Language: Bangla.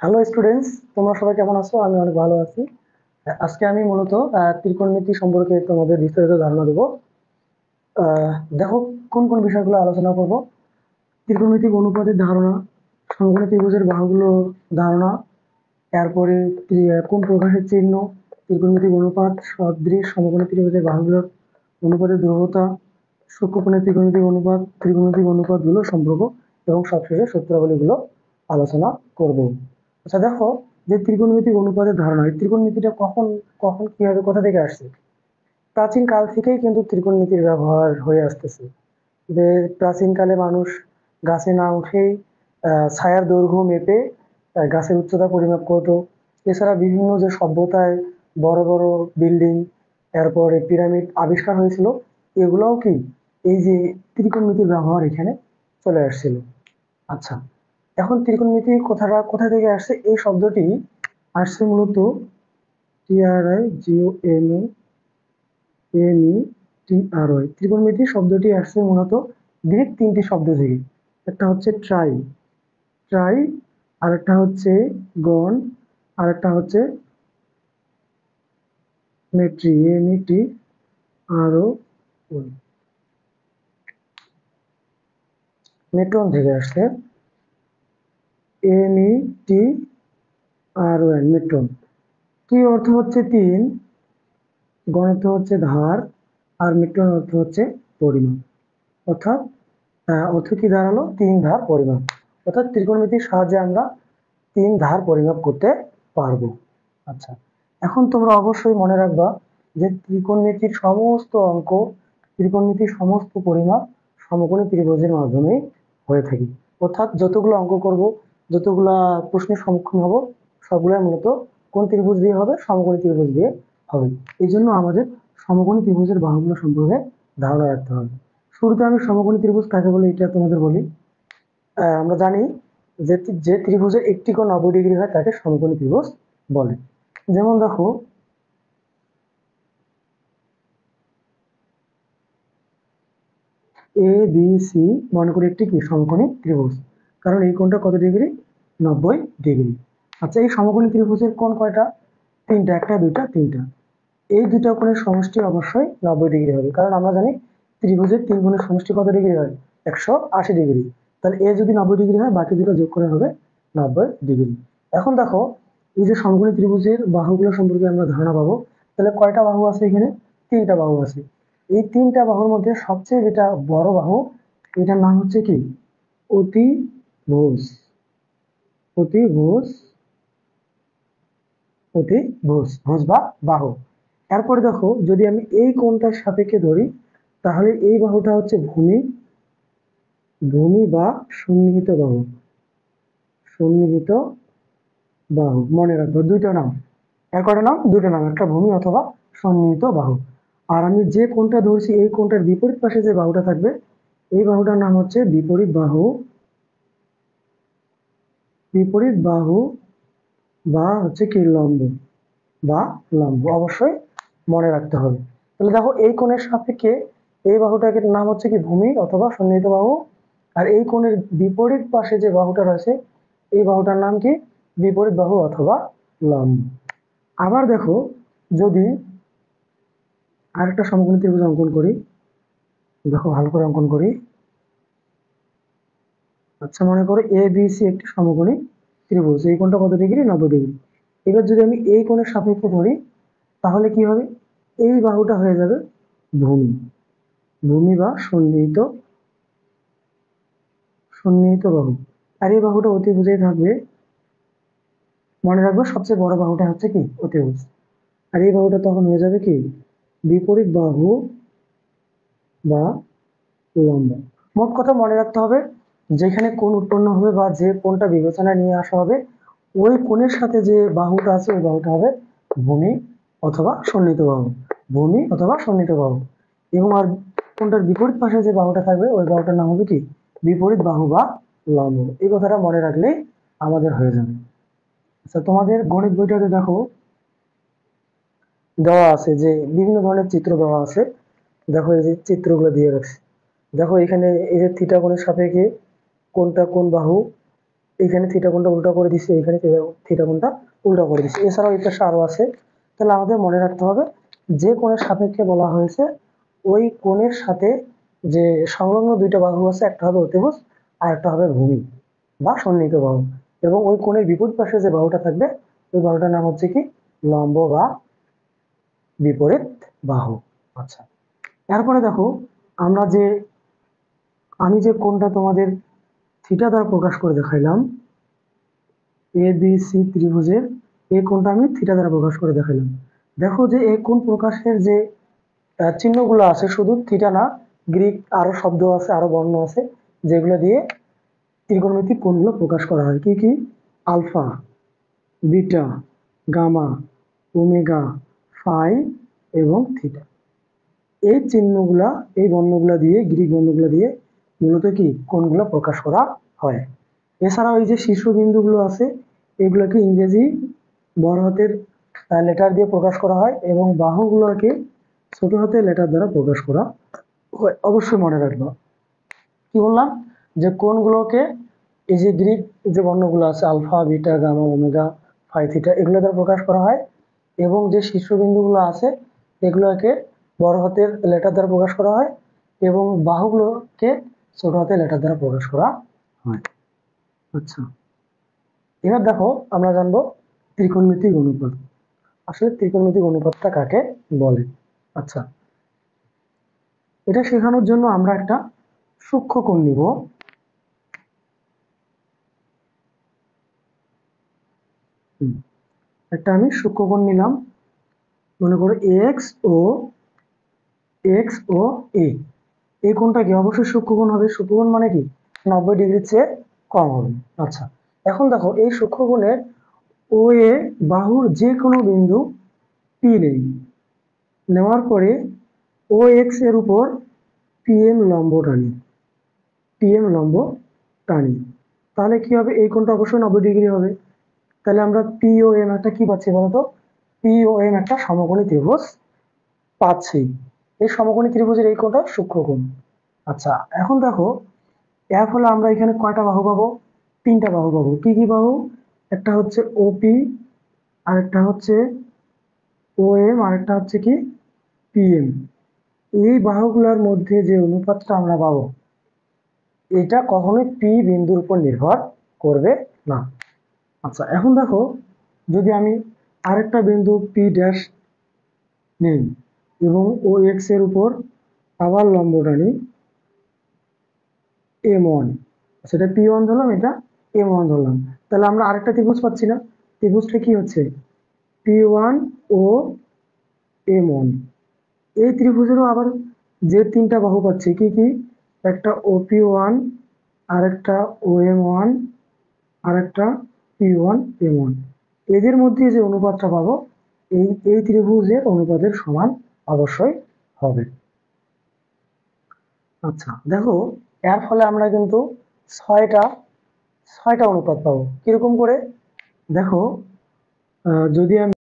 হ্যালো স্টুডেন্টস, তোমরা সবাই কেমন আছো? আমি অনেক ভালো আছি। আজকে আমি মূলত ত্রিকোণমিতি সম্পর্কে তোমাদের বিস্তারিত ধারণা দেবো। দেখো, কোন কোন বিষয়গুলো আলোচনা করব: ত্রিকোণমিতিক অনুপাতের ধারণা, সমকোণী ত্রিভুজের বাহুগুলো ধারণা, তারপরে কোন প্রকাশের চিহ্ন, ত্রিকোণমিতিক অনুপাত, সদৃশ সমকোণী ত্রিভুজের বাহুগুলোর অনুপাতের ধ্রুবতা, সূক্ষ্মকোণের ত্রিকোণমিতিক অনুপাত, ত্রিকোণমিতিক অনুপাতগুলো সম্পর্ক এবং সবশেষে সূত্রাবলীগুলো আলোচনা করব। আচ্ছা দেখো, যে ত্রিকোণমিতিক অনুপাতের ধারণা, এই ত্রিকোণমিতিটা কখন কখন কিভাবে কোথা থেকে আসছে? প্রাচীন কাল থেকেই কিন্তু ত্রিকোণমিতির ব্যবহার হয়ে আসতেছে। যে প্রাচীনকালে মানুষ গাছে না উঠেই ছায়ার দৈর্ঘ্য মেপে গাছের উচ্চতা পরিমাপ করতো। এছাড়া বিভিন্ন যে সভ্যতায় বড় বড় বিল্ডিং, এরপরে পিরামিড আবিষ্কার হয়েছিল, এগুলোও কি এই যে ত্রিকোণমিতির ব্যবহার এখানে চলে আসছিল। আচ্ছা, এখন ত্রিকোণমিতি কথাটা কোথা থেকে আসছে? এই শব্দটি আসছে মূলত TRIGONOMETRY। ত্রিকোণমিতি শব্দটি আসছে মূলত গ্রিক তিনটি শব্দ থেকে। একটা হচ্ছে ট্রাই ট্রাই আর একটা হচ্ছে গণ, আর একটা হচ্ছে মেট্রি METRON। মেট্রন থেকে আসছে METRON। কি অর্থ হচ্ছে তিন, গণ অর্থ হচ্ছে ধার, আর মেট্রন অর্থ হচ্ছে পরিমাপ। অর্থাৎ অর্থ কি দাঁড়ালো? তিন ধার পরিমাপ। অর্থাৎ ত্রিকোণমিতির সাহায্যে আমরা তিন ধার পরিমাপ করতে পারবো। আচ্ছা, এখন তোমরা অবশ্যই মনে রাখবা যে ত্রিকোণমিতির সমস্ত অঙ্ক, ত্রিকোণমিতির সমস্ত পরিমাপ সমকোণী ত্রিভুজের মাধ্যমে হয়ে থাকে। অর্থাৎ যতগুলো অঙ্ক করব, যতগুলা প্রশ্নের সম্মুখীন হব, সবগুলাই মূলত কোন ত্রিভুজ দিয়ে হবে? সমকোণী ত্রিভুজ দিয়ে হবে। এই জন্য আমাদের সমকোণী ত্রিভুজের বাহুগুলো সম্পর্কে ধারণা রাখতে হবে। শুরুতে আমি সমকোণী ত্রিভুজ কাকে বলে এটা তোমাদের বলি। আমরা জানি যে যে ত্রিভুজের একটি কোণ 90 ডিগ্রি হয় তাকে সমকোণী ত্রিভুজ বলে। যেমন দেখো, ABC মনে করি একটি কি সমকোণী ত্রিভুজ, কারণ এই কোণটা কত ডিগ্রি? 90 ডিগ্রি। আচ্ছা, এই সমকোণী ত্রিভুজের কোণ কয়টা? তিনটা, একটা দুইটা তিনটা। এই দুটো কোণের সমষ্টি অবশ্যই 90 ডিগ্রি হবে, কারণ আমরা জানি ত্রিভুজের তিন কোণের সমষ্টি কত ডিগ্রি হয়? 180 ডিগ্রি। তাহলে এ যদি 90 ডিগ্রি হয়, বাকি দুটো যোগ করে হবে 90 ডিগ্রি। এখন দেখো, এই যে সমকোণী ত্রিভুজের বাহুগুলো সম্পর্কে আমরা ধারণা পাবো। তাহলে কয়টা বাহু আছে এখানে? তিনটা বাহু আছে। এই তিনটা বাহুর মধ্যে সবচেয়ে যেটা বড় বাহু, এটার নাম হচ্ছে কি? অতিভুজ। অতিভুজ, অতিভুজ, ভুজ বা বাহু। এরপরে দেখো, যদি আমি এই কোণটার সাপেক্ষে ধরি, তাহলে এই বাহুটা হচ্ছে ভূমি, ভূমি বা সন্নিহিত বাহু। সন্নিহিত বাহু মনে রাখবো, দুইটা নাম। এর কয়টা নাম? দুটো নাম, একটা ভূমি অথবা সন্নিহিত বাহু। আর আমি যে কোণটা ধরছি, এই কোণটার বিপরীত পাশে যে বাহুটা থাকবে, এই বাহুটার নাম হচ্ছে বিপরীত বাহু। বিপরীত বাহু বা হচ্ছে কি লম্ব, বা লম্ব অবশ্যই মনে রাখতে হবে। তাহলে দেখো, এই কোণের সাপেক্ষে এই বাহুটাকে নাম হচ্ছে কি? ভূমি অথবা সন্নিহিত বাহু। আর এই কোণের বিপরীত পাশে যে বাহুটা রয়েছে, এই বাহুটার নাম কি? বিপরীত বাহু অথবা লম্ব। আবার দেখো, যদি আরেকটা সমকোণী ত্রিভুজ অঙ্কন করি, দেখো ভালো করে অঙ্কন করি। আচ্ছা, মনে করো ABC একটি সমকোণী ত্রিভুজ, এই কোণটা কত ডিগ্রি? 90 ডিগ্রি। এবার যদি আমি এই কোণের সাপেক্ষে ধরি, তাহলে কি হবে? এই বাহুটা হয়ে যাবে ভূমি, ভূমি বা সন্নিহিত, সন্নিহিত বাহু। আর এই বাহুটা অতিভুজেই থাকবে। মনে রাখবো, সবচেয়ে বড় বাহুটা হচ্ছে কি? অতিভুজ। আর এই বাহুটা তখন হয়ে যাবে কি? বিপরীত বাহু বা লম্ব। মোট কথা মনে রাখতে হবে, যেখানে কোণ উৎপন্ন হবে বা যে কোণটা বিবেচনায় নিয়ে আসা হবে, ওই কোণের সাথে যে বাহুটা আছে, ওই বাহুটা হবে ভূমি অথবা সন্নিহিত বাহু। ভূমি অথবা সন্নিহিত বাহু। এবং আর কোণটার বিপরীত পাশে যে বাহুটা থাকবে, ওই বাহুটার নাম হবে কি? বিপরীত বাহু বা লম্ব। এই কথাটা মনে রাখলেই আমাদের হয়ে যাবে। আচ্ছা, তোমাদের গণিত বইটাতে দেখো দেওয়া আছে যে বিভিন্ন ধরনের চিত্র দেওয়া আছে। দেখো, এই যে চিত্রগুলো দিয়ে রাখছে। দেখো এখানে এই যে থিটা কোণের সাপেক্ষে কোনটা কোন বাহু, এইখানে থিটা কোণটা উল্টা করে দিচ্ছি, এইখানে থিটা কোণটা উল্টা করে দিচ্ছি। এছাড়াও এই পাশে আরো আছে। তাহলে আমাদের মনে রাখতে হবে যে কোণের সাপেক্ষে বলা হয়েছে ওই কোণের সাথে যে সংলগ্ন দুইটা বাহু আছে, একটা হবে অতিভুজ আর একটা হবে ভূমি বা সন্নিহিত বাহু, এবং ওই কোণের বিপরীত পাশে যে বাহুটা থাকবে ওই বাহুটার নাম হচ্ছে কি লম্ব বা বিপরীত বাহু। আচ্ছা, এরপরে দেখো আমি যে কোণটা তোমাদের থিটা দ্বারা প্রকাশ করে দেখাইলাম, এ বি সি ত্রিভুজের এই কোণটা আমি থিটা দ্বারা প্রকাশ করে দেখাইলাম। দেখো যে এই কোণ প্রকাশের যে চিহ্নগুলো আছে শুধু থিটা না, গ্রিক আরো শব্দ আছে, আরো বর্ণ আছে যেগুলো দিয়ে ত্রিকোণমিতিক কোণগুলো প্রকাশ করা হয়। কি কি? Alpha, beta, gamma, omega, phi এবং থিটা। এই চিহ্নগুলা, এই বর্ণগুলা দিয়ে, গ্রিক বর্ণগুলা দিয়ে মূলত কি কোণগুলো প্রকাশ করা হয়। এছাড়াও এই যে শীর্ষবিন্দুগুলো আছে এগুলোকে ইংরেজি বড় হাতের লেটার দিয়ে প্রকাশ করা হয় এবং বাহুগুলোকে ছোট হাতের লেটার দ্বারা প্রকাশ করা হয়। অবশ্যই মনে রাখবা। কি বললাম? যে কোণগুলোকে এই যে গ্রিক যে বর্ণগুলো আছে alpha, beta, gamma, omega, phi, theta এগুলো দ্বারা প্রকাশ করা হয় এবং যে শীর্ষবিন্দুগুলো আছে এগুলোকে বড় হাতের লেটার দ্বারা প্রকাশ করা হয় এবং বাহুগুলোকে ছোট হাতের লেটার দ্বারা প্রকাশ করা হয়। আচ্ছা, এবার দেখো আমরা জানবো ত্রিকোণমিতিক অনুপাত। আসলে ত্রিকোণমিতিক অনুপাতটা কাকে বলে? আচ্ছা, এটা শেখানোর জন্য আমরা একটা সূক্ষ্মকোণ নিব। একটা আমি সূক্ষ্মকোণ নিলাম, মনে করো এক্স ও এ। এই কোণটা কি অবশ্যই সূক্ষ্মকোণ হবে। সূক্ষ্মকোণ মানে কি 90 ডিগ্রির চেয়ে কম হবে। আচ্ছা, এখন দেখো এই সূক্ষ্মকোণের ও এ বাহুর যে কোনো বিন্দু পি নেই, নেওয়ার পরে ও এক্স এর উপর পিএম লম্ব টানি, তাহলে কি হবে? এই কোণটা অবশ্যই 90 ডিগ্রি হবে। তাহলে আমরা পি ও এম একটা কি পাচ্ছি বলতো? পি ও এম একটা সমকোণী ত্রিভুজ পাচ্ছি। এই সমকোণী ত্রিভুজের এই কোণটা সূক্ষ্মকোণ। আচ্ছা, এখন দেখো এর ফলে আমরা এখানে কয়টা বাহু পাবো? 3টা বাহু পাবো। কি কি বাহু? একটা হচ্ছে ওপি, আরেকটা হচ্ছে ও এম, আরেকটা হচ্ছে কি পিএম। এই বাহুগুলোর মধ্যে যে অনুপাতটা আমরা পাবো এটা কখনোই পি বিন্দুর উপর নির্ভর করবে না। আচ্ছা, এখন দেখো যদি আমি আরেকটা বিন্দু পি ড্যাশ নেই এবং ও এক্স এর উপর আবার লম্ব টানি M1, সেটা P1 ধরলাম, এটা M1 ধরলাম, তাহলে আমরা আরেকটা ত্রিভুজ পাচ্ছি না? ত্রিভুজটা কি হচ্ছে? P1 ও M1। এই ত্রিভুজেরও আবার যে 3টা বাহু পাচ্ছি কি কি? একটা OP1, আরেকটা OM1, আরেকটা P1 M1। এদের মধ্যে যে অনুপাতটা পাবো এই ত্রিভুজের অনুপাতের সমান অবশ্যই হবে। আচ্ছা, দেখো এর ফলে আমরা কিন্তু ছয়টা অনুপাত পাবো। কিরকম করে? দেখো যদি আমি